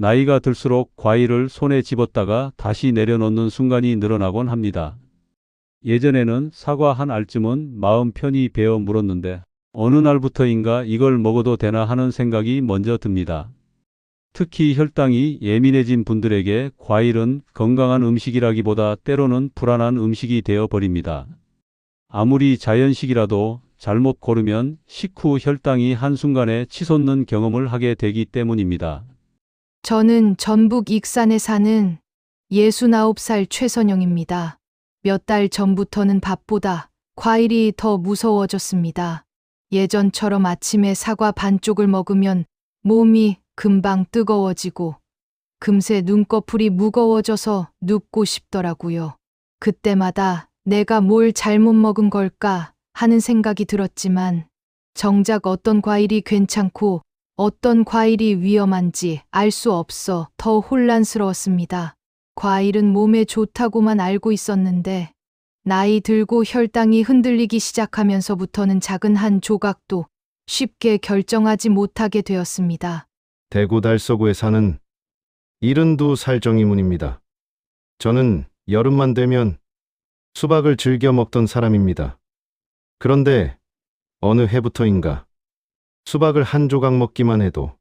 나이가 들수록 과일을 손에 집었다가 다시 내려놓는 순간이 늘어나곤 합니다. 예전에는 사과 한 알쯤은 마음 편히 베어 물었는데 어느 날부터인가 이걸 먹어도 되나 하는 생각이 먼저 듭니다. 특히 혈당이 예민해진 분들에게 과일은 건강한 음식이라기보다 때로는 불안한 음식이 되어 버립니다. 아무리 자연식이라도 잘못 고르면 식후 혈당이 한순간에 치솟는 경험을 하게 되기 때문입니다. 저는 전북 익산에 사는 69살 최선영입니다. 몇 달 전부터는 밥보다 과일이 더 무서워졌습니다. 예전처럼 아침에 사과 반쪽을 먹으면 몸이 금방 뜨거워지고 금세 눈꺼풀이 무거워져서 눕고 싶더라고요. 그때마다 내가 뭘 잘못 먹은 걸까 하는 생각이 들었지만 정작 어떤 과일이 괜찮고 어떤 과일이 위험한지 알 수 없어 더 혼란스러웠습니다. 과일은 몸에 좋다고만 알고 있었는데 나이 들고 혈당이 흔들리기 시작하면서부터는 작은 한 조각도 쉽게 결정하지 못하게 되었습니다. 대구 달서구에 사는 72살 정의문입니다. 저는 여름만 되면 수박을 즐겨 먹던 사람입니다. 그런데 어느 해부터인가 수박을 한 조각 먹기만 해도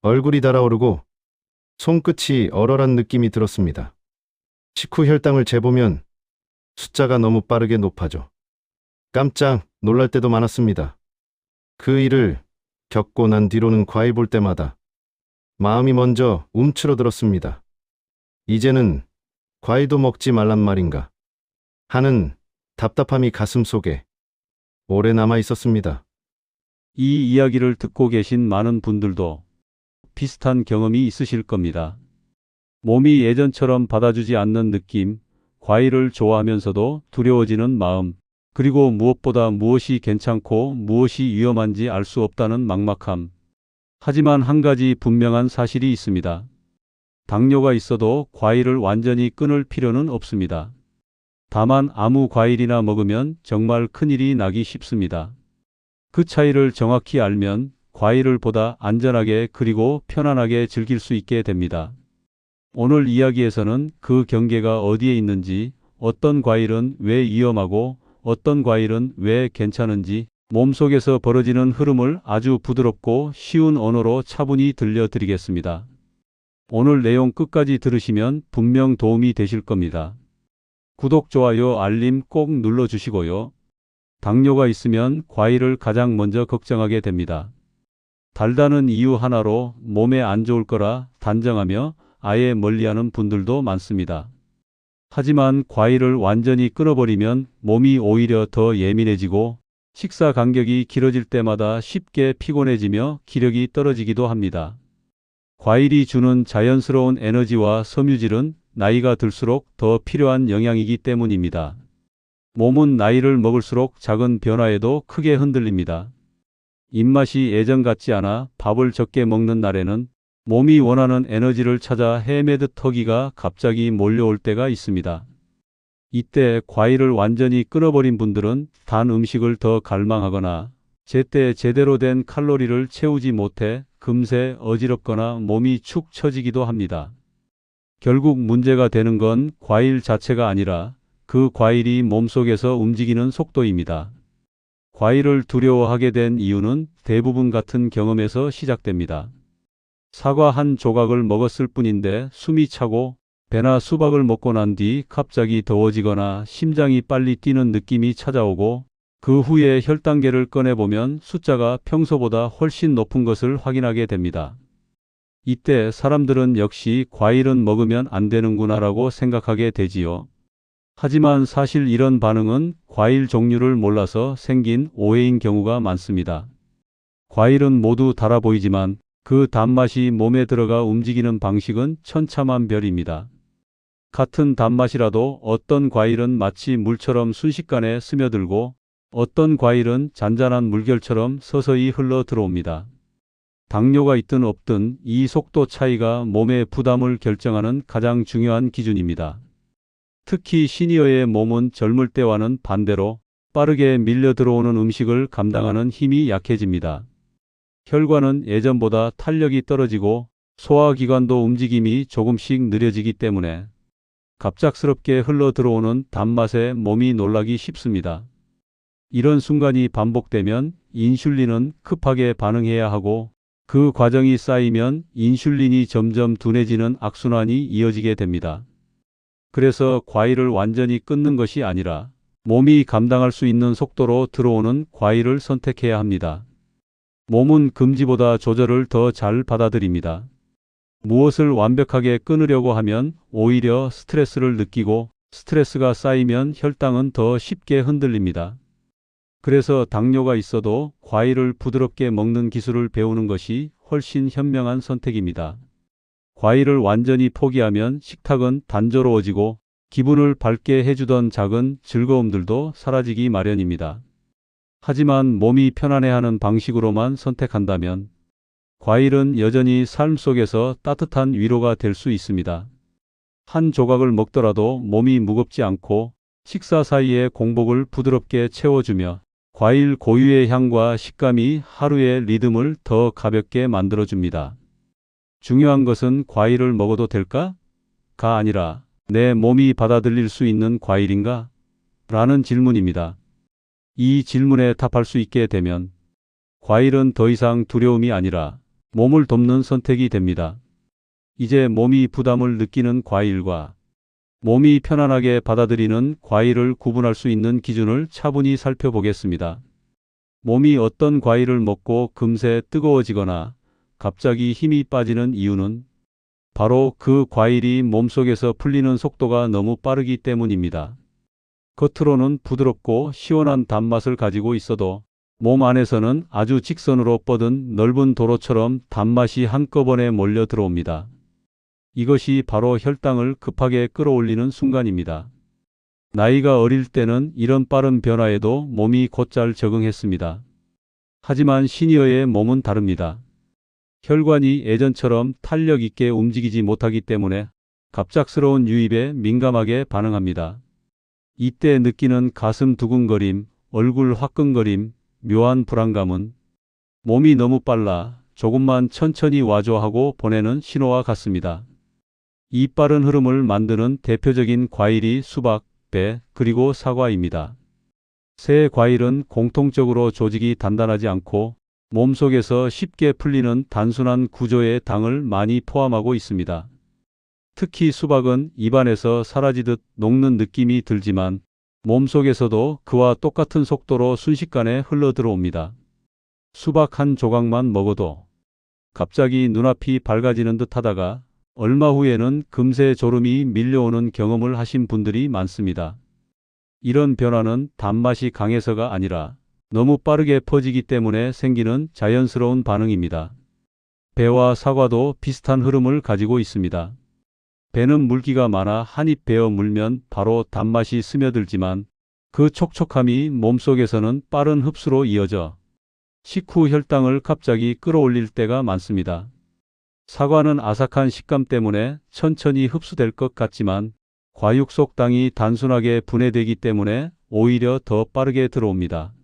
얼굴이 달아오르고 손끝이 얼얼한 느낌이 들었습니다. 식후 혈당을 재보면 숫자가 너무 빠르게 높아져 깜짝 놀랄 때도 많았습니다. 그 일을 겪고 난 뒤로는 과일 볼 때마다 마음이 먼저 움츠러들었습니다. 이제는 과일도 먹지 말란 말인가 하는 답답함이 가슴 속에 오래 남아 있었습니다. 이 이야기를 듣고 계신 많은 분들도 비슷한 경험이 있으실 겁니다. 몸이 예전처럼 받아주지 않는 느낌, 과일을 좋아하면서도 두려워지는 마음, 그리고 무엇보다 무엇이 괜찮고 무엇이 위험한지 알 수 없다는 막막함. 하지만 한 가지 분명한 사실이 있습니다. 당뇨가 있어도 과일을 완전히 끊을 필요는 없습니다. 다만 아무 과일이나 먹으면 정말 큰일이 나기 쉽습니다. 그 차이를 정확히 알면 과일을 보다 안전하게 그리고 편안하게 즐길 수 있게 됩니다. 오늘 이야기에서는 그 경계가 어디에 있는지, 어떤 과일은 왜 위험하고 어떤 과일은 왜 괜찮은지 몸속에서 벌어지는 흐름을 아주 부드럽고 쉬운 언어로 차분히 들려드리겠습니다. 오늘 내용 끝까지 들으시면 분명 도움이 되실 겁니다. 구독, 좋아요, 알림 꼭 눌러주시고요. 당뇨가 있으면 과일을 가장 먼저 걱정하게 됩니다. 달다는 이유 하나로 몸에 안 좋을 거라 단정하며 아예 멀리하는 분들도 많습니다. 하지만 과일을 완전히 끊어버리면 몸이 오히려 더 예민해지고 식사 간격이 길어질 때마다 쉽게 피곤해지며 기력이 떨어지기도 합니다. 과일이 주는 자연스러운 에너지와 섬유질은 나이가 들수록 더 필요한 영양이기 때문입니다. 몸은 나이를 먹을수록 작은 변화에도 크게 흔들립니다. 입맛이 예전 같지 않아 밥을 적게 먹는 날에는 몸이 원하는 에너지를 찾아 헤매듯 허기가 갑자기 몰려올 때가 있습니다. 이때 과일을 완전히 끊어버린 분들은 단 음식을 더 갈망하거나 제때 제대로 된 칼로리를 채우지 못해 금세 어지럽거나 몸이 축 처지기도 합니다. 결국 문제가 되는 건 과일 자체가 아니라 그 과일이 몸속에서 움직이는 속도입니다. 과일을 두려워하게 된 이유는 대부분 같은 경험에서 시작됩니다. 사과 한 조각을 먹었을 뿐인데 숨이 차고 배나 수박을 먹고 난 뒤 갑자기 더워지거나 심장이 빨리 뛰는 느낌이 찾아오고 그 후에 혈당계를 꺼내보면 숫자가 평소보다 훨씬 높은 것을 확인하게 됩니다. 이때 사람들은 역시 과일은 먹으면 안 되는구나라고 생각하게 되지요. 하지만 사실 이런 반응은 과일 종류를 몰라서 생긴 오해인 경우가 많습니다. 과일은 모두 달아 보이지만 그 단맛이 몸에 들어가 움직이는 방식은 천차만별입니다. 같은 단맛이라도 어떤 과일은 마치 물처럼 순식간에 스며들고 어떤 과일은 잔잔한 물결처럼 서서히 흘러 들어옵니다. 당뇨가 있든 없든 이 속도 차이가 몸의 부담을 결정하는 가장 중요한 기준입니다. 특히 시니어의 몸은 젊을 때와는 반대로 빠르게 밀려 들어오는 음식을 감당하는 힘이 약해집니다. 혈관은 예전보다 탄력이 떨어지고 소화기관도 움직임이 조금씩 느려지기 때문에 갑작스럽게 흘러 들어오는 단맛에 몸이 놀라기 쉽습니다. 이런 순간이 반복되면 인슐린은 급하게 반응해야 하고 그 과정이 쌓이면 인슐린이 점점 둔해지는 악순환이 이어지게 됩니다. 그래서 과일을 완전히 끊는 것이 아니라 몸이 감당할 수 있는 속도로 들어오는 과일을 선택해야 합니다. 몸은 금지보다 조절을 더 잘 받아들입니다. 무엇을 완벽하게 끊으려고 하면 오히려 스트레스를 느끼고 스트레스가 쌓이면 혈당은 더 쉽게 흔들립니다. 그래서 당뇨가 있어도 과일을 부드럽게 먹는 기술을 배우는 것이 훨씬 현명한 선택입니다. 과일을 완전히 포기하면 식탁은 단조로워지고 기분을 밝게 해주던 작은 즐거움들도 사라지기 마련입니다. 하지만 몸이 편안해하는 방식으로만 선택한다면 과일은 여전히 삶 속에서 따뜻한 위로가 될 수 있습니다. 한 조각을 먹더라도 몸이 무겁지 않고 식사 사이에 공복을 부드럽게 채워주며 과일 고유의 향과 식감이 하루의 리듬을 더 가볍게 만들어줍니다. 중요한 것은 과일을 먹어도 될까? 가 아니라 내 몸이 받아들일 수 있는 과일인가? 라는 질문입니다. 이 질문에 답할 수 있게 되면 과일은 더 이상 두려움이 아니라 몸을 돕는 선택이 됩니다. 이제 몸이 부담을 느끼는 과일과 몸이 편안하게 받아들이는 과일을 구분할 수 있는 기준을 차분히 살펴보겠습니다. 몸이 어떤 과일을 먹고 금세 뜨거워지거나 갑자기 힘이 빠지는 이유는 바로 그 과일이 몸속에서 풀리는 속도가 너무 빠르기 때문입니다. 겉으로는 부드럽고 시원한 단맛을 가지고 있어도 몸 안에서는 아주 직선으로 뻗은 넓은 도로처럼 단맛이 한꺼번에 몰려 들어옵니다. 이것이 바로 혈당을 급하게 끌어올리는 순간입니다. 나이가 어릴 때는 이런 빠른 변화에도 몸이 곧잘 적응했습니다. 하지만 시니어의 몸은 다릅니다. 혈관이 예전처럼 탄력 있게 움직이지 못하기 때문에 갑작스러운 유입에 민감하게 반응합니다. 이때 느끼는 가슴 두근거림, 얼굴 화끈거림, 묘한 불안감은 몸이 너무 빨라 조금만 천천히 와줘 하고 보내는 신호와 같습니다. 이 빠른 흐름을 만드는 대표적인 과일이 수박, 배, 그리고 사과입니다. 새 과일은 공통적으로 조직이 단단하지 않고 몸속에서 쉽게 풀리는 단순한 구조의 당을 많이 포함하고 있습니다. 특히 수박은 입안에서 사라지듯 녹는 느낌이 들지만 몸속에서도 그와 똑같은 속도로 순식간에 흘러 들어옵니다. 수박 한 조각만 먹어도 갑자기 눈앞이 밝아지는 듯 하다가 얼마 후에는 금세 졸음이 밀려오는 경험을 하신 분들이 많습니다. 이런 변화는 단맛이 강해서가 아니라 너무 빠르게 퍼지기 때문에 생기는 자연스러운 반응입니다. 배와 사과도 비슷한 흐름을 가지고 있습니다. 배는 물기가 많아 한 입 베어 물면 바로 단맛이 스며들지만 그 촉촉함이 몸속에서는 빠른 흡수로 이어져 식후 혈당을 갑자기 끌어올릴 때가 많습니다. 사과는 아삭한 식감 때문에 천천히 흡수될 것 같지만 과육 속 당이 단순하게 분해되기 때문에 오히려 더 빠르게 들어옵니다.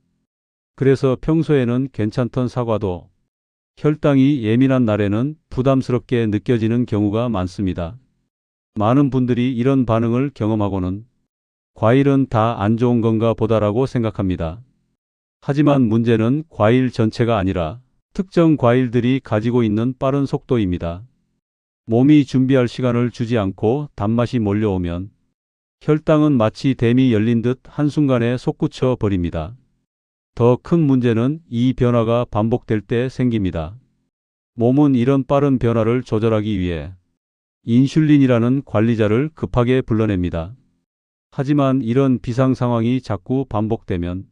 그래서 평소에는 괜찮던 사과도 혈당이 예민한 날에는 부담스럽게 느껴지는 경우가 많습니다. 많은 분들이 이런 반응을 경험하고는 과일은 다 안 좋은 건가 보다라고 생각합니다. 하지만 문제는 과일 전체가 아니라 특정 과일들이 가지고 있는 빠른 속도입니다. 몸이 준비할 시간을 주지 않고 단맛이 몰려오면 혈당은 마치 댐이 열린 듯 한순간에 솟구쳐 버립니다. 더 큰 문제는 이 변화가 반복될 때 생깁니다. 몸은 이런 빠른 변화를 조절하기 위해 인슐린이라는 관리자를 급하게 불러냅니다. 하지만 이런 비상 상황이 자꾸 반복되면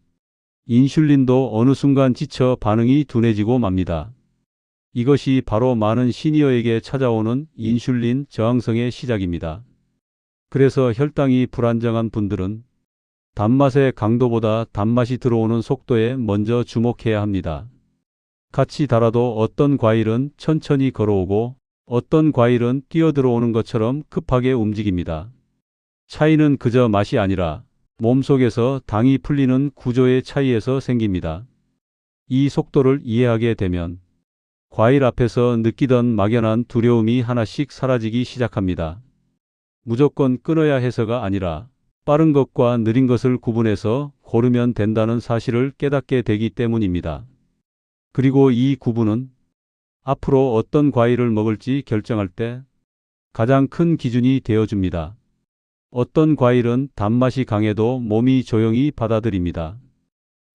인슐린도 어느 순간 지쳐 반응이 둔해지고 맙니다. 이것이 바로 많은 시니어에게 찾아오는 인슐린 저항성의 시작입니다. 그래서 혈당이 불안정한 분들은 단맛의 강도보다 단맛이 들어오는 속도에 먼저 주목해야 합니다. 같이 달아도 어떤 과일은 천천히 걸어오고 어떤 과일은 뛰어들어오는 것처럼 급하게 움직입니다. 차이는 그저 맛이 아니라 몸속에서 당이 풀리는 구조의 차이에서 생깁니다. 이 속도를 이해하게 되면 과일 앞에서 느끼던 막연한 두려움이 하나씩 사라지기 시작합니다. 무조건 끊어야 해서가 아니라 빠른 것과 느린 것을 구분해서 고르면 된다는 사실을 깨닫게 되기 때문입니다. 그리고 이 구분은 앞으로 어떤 과일을 먹을지 결정할 때 가장 큰 기준이 되어줍니다. 어떤 과일은 단맛이 강해도 몸이 조용히 받아들입니다.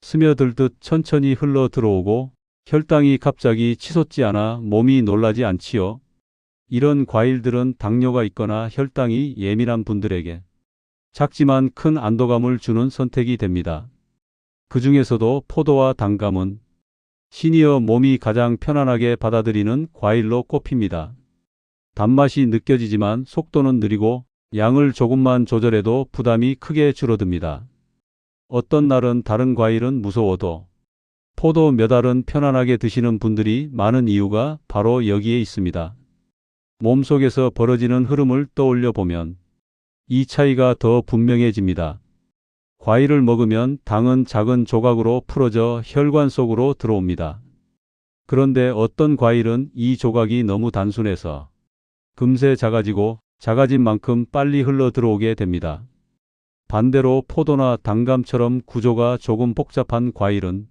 스며들듯 천천히 흘러 들어오고 혈당이 갑자기 치솟지 않아 몸이 놀라지 않지요. 이런 과일들은 당뇨가 있거나 혈당이 예민한 분들에게 작지만 큰 안도감을 주는 선택이 됩니다. 그 중에서도 포도와 단감은 시니어 몸이 가장 편안하게 받아들이는 과일로 꼽힙니다. 단맛이 느껴지지만 속도는 느리고 양을 조금만 조절해도 부담이 크게 줄어듭니다. 어떤 날은 다른 과일은 무서워도 포도 몇 알은 편안하게 드시는 분들이 많은 이유가 바로 여기에 있습니다. 몸속에서 벌어지는 흐름을 떠올려 보면 이 차이가 더 분명해집니다. 과일을 먹으면 당은 작은 조각으로 풀어져 혈관 속으로 들어옵니다. 그런데 어떤 과일은 이 조각이 너무 단순해서 금세 작아지고 작아진 만큼 빨리 흘러 들어오게 됩니다. 반대로 포도나 단감처럼 구조가 조금 복잡한 과일은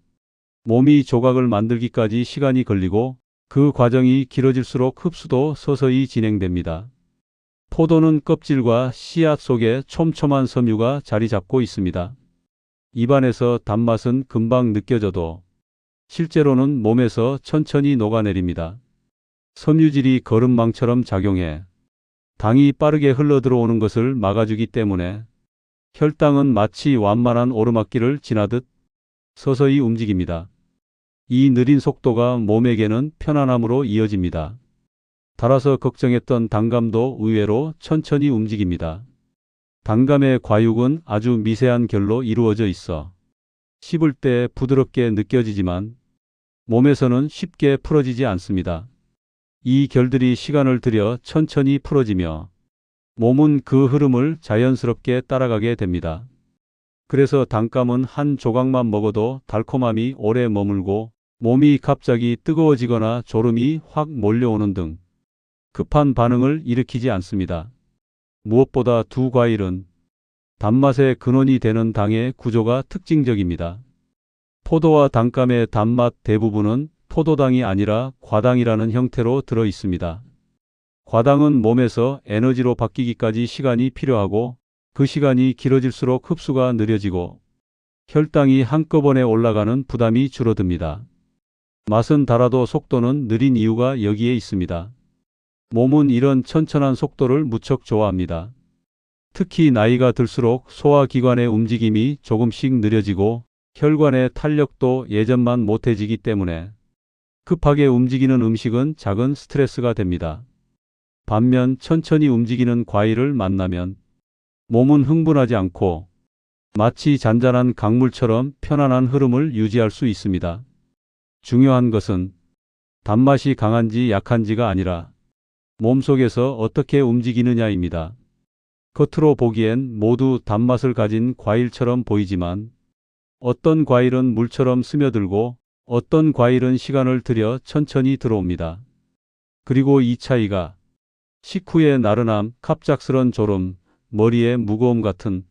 몸이 조각을 만들기까지 시간이 걸리고 그 과정이 길어질수록 흡수도 서서히 진행됩니다. 포도는 껍질과 씨앗 속에 촘촘한 섬유가 자리 잡고 있습니다. 입안에서 단맛은 금방 느껴져도 실제로는 몸에서 천천히 녹아내립니다. 섬유질이 거름망처럼 작용해 당이 빠르게 흘러들어오는 것을 막아주기 때문에 혈당은 마치 완만한 오르막길을 지나듯 서서히 움직입니다. 이 느린 속도가 몸에게는 편안함으로 이어집니다. 달아서 걱정했던 단감도 의외로 천천히 움직입니다. 단감의 과육은 아주 미세한 결로 이루어져 있어 씹을 때 부드럽게 느껴지지만 몸에서는 쉽게 풀어지지 않습니다. 이 결들이 시간을 들여 천천히 풀어지며 몸은 그 흐름을 자연스럽게 따라가게 됩니다. 그래서 단감은 한 조각만 먹어도 달콤함이 오래 머물고 몸이 갑자기 뜨거워지거나 졸음이 확 몰려오는 등 급한 반응을 일으키지 않습니다. 무엇보다 두 과일은 단맛의 근원이 되는 당의 구조가 특징적입니다. 포도와 단감의 단맛 대부분은 포도당이 아니라 과당이라는 형태로 들어 있습니다. 과당은 몸에서 에너지로 바뀌기까지 시간이 필요하고 그 시간이 길어질수록 흡수가 느려지고 혈당이 한꺼번에 올라가는 부담이 줄어듭니다. 맛은 달아도 속도는 느린 이유가 여기에 있습니다. 몸은 이런 천천한 속도를 무척 좋아합니다. 특히 나이가 들수록 소화기관의 움직임이 조금씩 느려지고 혈관의 탄력도 예전만 못해지기 때문에 급하게 움직이는 음식은 작은 스트레스가 됩니다. 반면 천천히 움직이는 과일을 만나면 몸은 흥분하지 않고 마치 잔잔한 강물처럼 편안한 흐름을 유지할 수 있습니다. 중요한 것은 단맛이 강한지 약한지가 아니라 몸속에서 어떻게 움직이느냐입니다. 겉으로 보기엔 모두 단맛을 가진 과일처럼 보이지만 어떤 과일은 물처럼 스며들고 어떤 과일은 시간을 들여 천천히 들어옵니다. 그리고 이 차이가 식후의 나른함, 갑작스런 졸음, 머리의 무거움 같은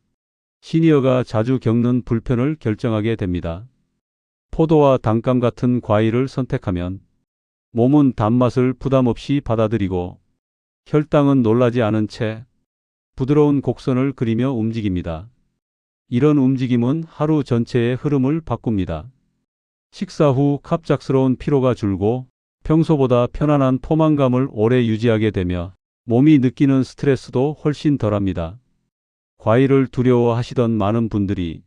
시니어가 자주 겪는 불편을 결정하게 됩니다. 포도와 단감 같은 과일을 선택하면 몸은 단맛을 부담 없이 받아들이고 혈당은 놀라지 않은 채 부드러운 곡선을 그리며 움직입니다. 이런 움직임은 하루 전체의 흐름을 바꿉니다. 식사 후 갑작스러운 피로가 줄고 평소보다 편안한 포만감을 오래 유지하게 되며 몸이 느끼는 스트레스도 훨씬 덜합니다. 과일을 두려워하시던 많은 분들이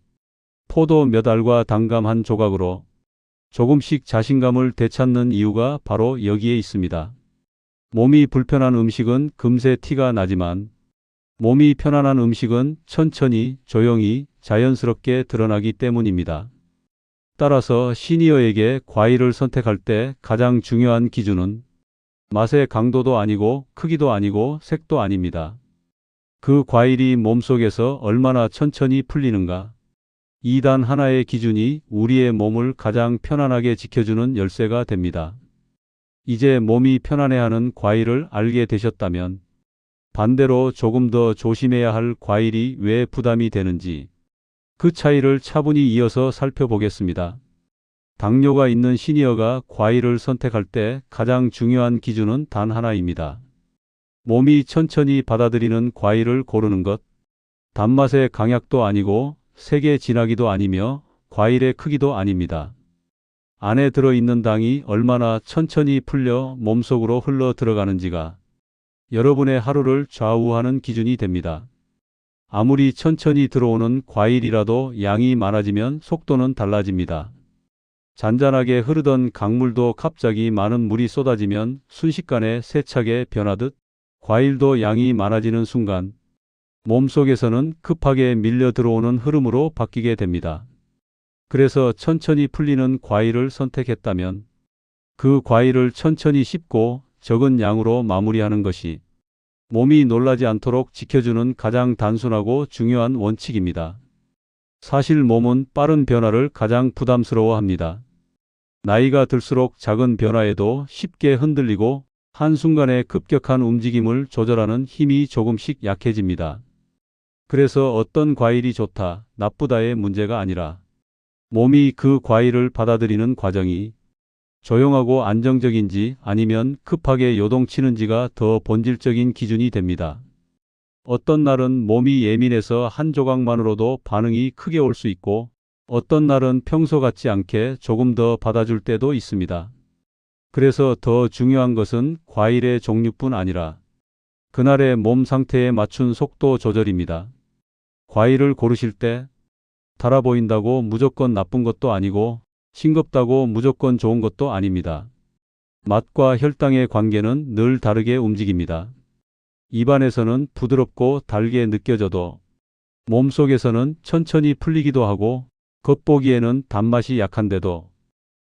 포도 몇 알과 단감 한 조각으로 조금씩 자신감을 되찾는 이유가 바로 여기에 있습니다. 몸이 불편한 음식은 금세 티가 나지만 몸이 편안한 음식은 천천히, 조용히, 자연스럽게 드러나기 때문입니다. 따라서 시니어에게 과일을 선택할 때 가장 중요한 기준은 맛의 강도도 아니고 크기도 아니고 색도 아닙니다. 그 과일이 몸속에서 얼마나 천천히 풀리는가. 이 단 하나의 기준이 우리의 몸을 가장 편안하게 지켜주는 열쇠가 됩니다. 이제 몸이 편안해하는 과일을 알게 되셨다면 반대로 조금 더 조심해야 할 과일이 왜 부담이 되는지 그 차이를 차분히 이어서 살펴보겠습니다. 당뇨가 있는 시니어가 과일을 선택할 때 가장 중요한 기준은 단 하나입니다. 몸이 천천히 받아들이는 과일을 고르는 것. 단맛의 강약도 아니고 색의 진하기도 아니며 과일의 크기도 아닙니다. 안에 들어있는 당이 얼마나 천천히 풀려 몸속으로 흘러 들어가는지가 여러분의 하루를 좌우하는 기준이 됩니다. 아무리 천천히 들어오는 과일이라도 양이 많아지면 속도는 달라집니다. 잔잔하게 흐르던 강물도 갑자기 많은 물이 쏟아지면 순식간에 세차게 변하듯 과일도 양이 많아지는 순간 몸속에서는 급하게 밀려 들어오는 흐름으로 바뀌게 됩니다. 그래서 천천히 풀리는 과일을 선택했다면 그 과일을 천천히 씹고 적은 양으로 마무리하는 것이 몸이 놀라지 않도록 지켜주는 가장 단순하고 중요한 원칙입니다. 사실 몸은 빠른 변화를 가장 부담스러워합니다. 나이가 들수록 작은 변화에도 쉽게 흔들리고 한순간에 급격한 움직임을 조절하는 힘이 조금씩 약해집니다. 그래서 어떤 과일이 좋다, 나쁘다의 문제가 아니라 몸이 그 과일을 받아들이는 과정이 조용하고 안정적인지 아니면 급하게 요동치는지가 더 본질적인 기준이 됩니다. 어떤 날은 몸이 예민해서 한 조각만으로도 반응이 크게 올 수 있고 어떤 날은 평소 같지 않게 조금 더 받아줄 때도 있습니다. 그래서 더 중요한 것은 과일의 종류뿐 아니라 그날의 몸 상태에 맞춘 속도 조절입니다. 과일을 고르실 때 달아 보인다고 무조건 나쁜 것도 아니고 싱겁다고 무조건 좋은 것도 아닙니다. 맛과 혈당의 관계는 늘 다르게 움직입니다. 입안에서는 부드럽고 달게 느껴져도 몸속에서는 천천히 풀리기도 하고 겉보기에는 단맛이 약한데도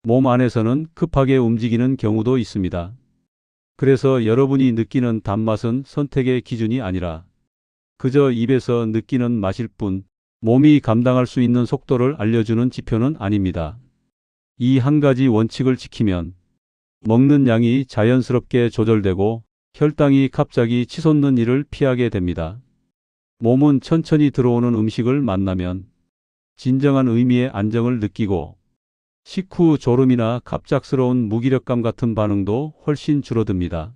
몸 안에서는 급하게 움직이는 경우도 있습니다. 그래서 여러분이 느끼는 단맛은 선택의 기준이 아니라 그저 입에서 느끼는 맛일 뿐 몸이 감당할 수 있는 속도를 알려주는 지표는 아닙니다. 이 한 가지 원칙을 지키면 먹는 양이 자연스럽게 조절되고 혈당이 갑자기 치솟는 일을 피하게 됩니다. 몸은 천천히 들어오는 음식을 만나면 진정한 의미의 안정을 느끼고 식후 졸음이나 갑작스러운 무기력감 같은 반응도 훨씬 줄어듭니다.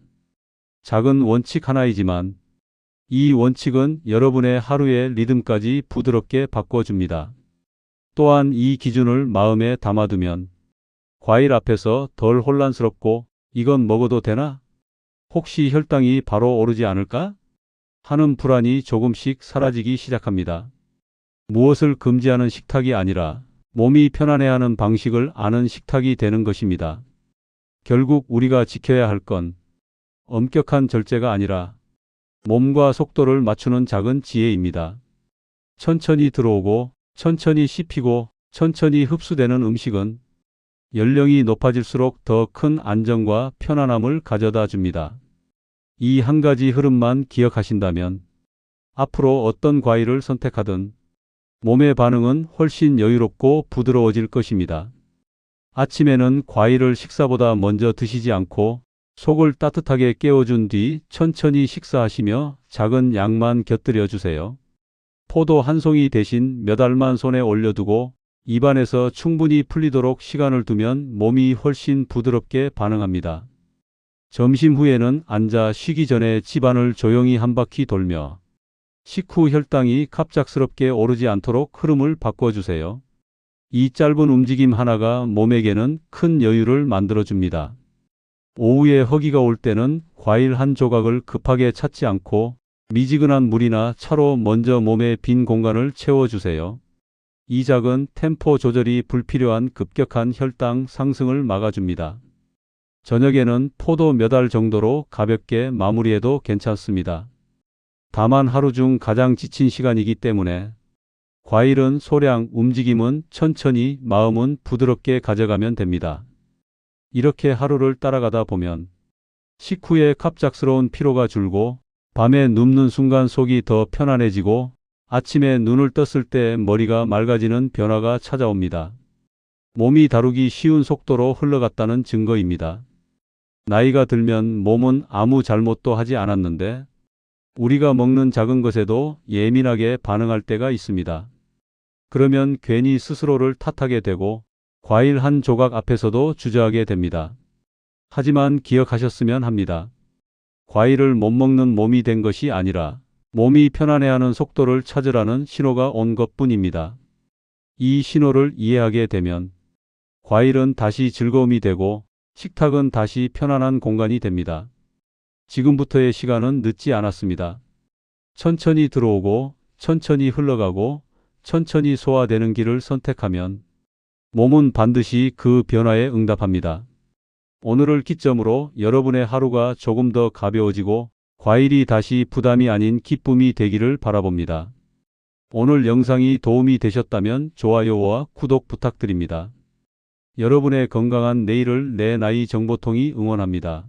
작은 원칙 하나이지만 이 원칙은 여러분의 하루의 리듬까지 부드럽게 바꿔줍니다. 또한 이 기준을 마음에 담아두면 과일 앞에서 덜 혼란스럽고 이건 먹어도 되나? 혹시 혈당이 바로 오르지 않을까? 하는 불안이 조금씩 사라지기 시작합니다. 무엇을 금지하는 식탁이 아니라 몸이 편안해하는 방식을 아는 식탁이 되는 것입니다. 결국 우리가 지켜야 할 건 엄격한 절제가 아니라 몸과 속도를 맞추는 작은 지혜입니다. 천천히 들어오고 천천히 씹히고 천천히 흡수되는 음식은 연령이 높아질수록 더 큰 안정과 편안함을 가져다 줍니다. 이 한 가지 흐름만 기억하신다면 앞으로 어떤 과일을 선택하든 몸의 반응은 훨씬 여유롭고 부드러워질 것입니다. 아침에는 과일을 식사보다 먼저 드시지 않고 속을 따뜻하게 깨워준 뒤 천천히 식사하시며 작은 양만 곁들여 주세요. 포도 한 송이 대신 몇 알만 손에 올려두고 입안에서 충분히 풀리도록 시간을 두면 몸이 훨씬 부드럽게 반응합니다. 점심 후에는 앉아 쉬기 전에 집안을 조용히 한 바퀴 돌며 식후 혈당이 갑작스럽게 오르지 않도록 흐름을 바꿔주세요. 이 짧은 움직임 하나가 몸에게는 큰 여유를 만들어줍니다. 오후에 허기가 올 때는 과일 한 조각을 급하게 찾지 않고 미지근한 물이나 차로 먼저 몸의 빈 공간을 채워주세요. 이 작은 템포 조절이 불필요한 급격한 혈당 상승을 막아줍니다. 저녁에는 포도 몇 알 정도로 가볍게 마무리해도 괜찮습니다. 다만 하루 중 가장 지친 시간이기 때문에 과일은 소량, 움직임은 천천히, 마음은 부드럽게 가져가면 됩니다. 이렇게 하루를 따라가다 보면 식후에 갑작스러운 피로가 줄고 밤에 눕는 순간 속이 더 편안해지고 아침에 눈을 떴을 때 머리가 맑아지는 변화가 찾아옵니다. 몸이 다루기 쉬운 속도로 흘러갔다는 증거입니다. 나이가 들면 몸은 아무 잘못도 하지 않았는데 우리가 먹는 작은 것에도 예민하게 반응할 때가 있습니다. 그러면 괜히 스스로를 탓하게 되고 과일 한 조각 앞에서도 주저하게 됩니다. 하지만 기억하셨으면 합니다. 과일을 못 먹는 몸이 된 것이 아니라 몸이 편안해하는 속도를 찾으라는 신호가 온 것뿐입니다. 이 신호를 이해하게 되면 과일은 다시 즐거움이 되고 식탁은 다시 편안한 공간이 됩니다. 지금부터의 시간은 늦지 않았습니다. 천천히 들어오고 천천히 흘러가고 천천히 소화되는 길을 선택하면 몸은 반드시 그 변화에 응답합니다. 오늘을 기점으로 여러분의 하루가 조금 더 가벼워지고 과일이 다시 부담이 아닌 기쁨이 되기를 바라봅니다. 오늘 영상이 도움이 되셨다면 좋아요와 구독 부탁드립니다. 여러분의 건강한 내일을 내 나이 정보통이 응원합니다.